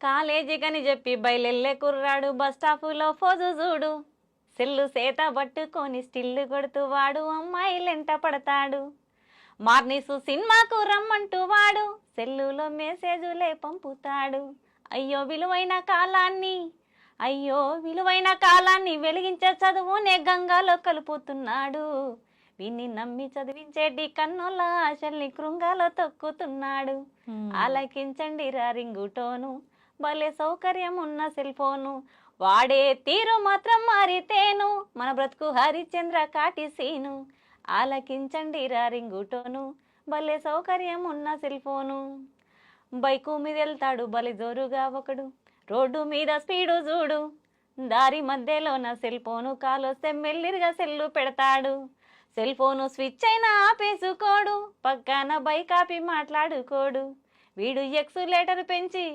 కాలేజీకని చెప్పి బయలెల్లే కుర్రాడు bus స్టాపులో pose చూడు. సెల్లు సేత పట్టుకొని స్టిల్లు కొడుతూ వాడు అమ్మాయిలెంట పడతాడు. మార్నిసు సినిమాకు రమ్మంటూ వాడు సెల్లులో మెసేజులే పంపుతాడు. అయ్యో విలువైన కాలాన్ని అయ్యో విలువైన కాలాన్ని వెలిగించే చదువునే గంగాలో కలుపుతున్నాడు. విన్ని నమ్మి చదివించేటి కన్నుల ఆశల్ని కృంగాలో తొక్కుతున్నాడు. ఆలకించండి రా రింగుటోను, భలే సౌకర్యం ఉన్న సెల్ ఫోను, వాడే తీరు మాత్రం మారితేను మన బ్రతుకు హరిచంద్ర కాటిసీను. ఆలకించండి రా రింగుటోను, భలే సౌకర్యం ఉన్న సెల్ ఫోను. బైకు మీద వెళ్తాడు భలే జోరుగా ఒకడు, రోడ్డు మీద స్పీడు చూడు. దారి మధ్యలో నా సెల్ ఫోను కాలొస్తే మెల్లిరిగా సెల్లు పెడతాడు. సెల్ ఫోను స్విచ్ అయినా ఆపేసుకోడు, పక్కన బైక్ ఆపి మాట్లాడుకోడు. వీడు ఎక్సులేటర్ పెంచి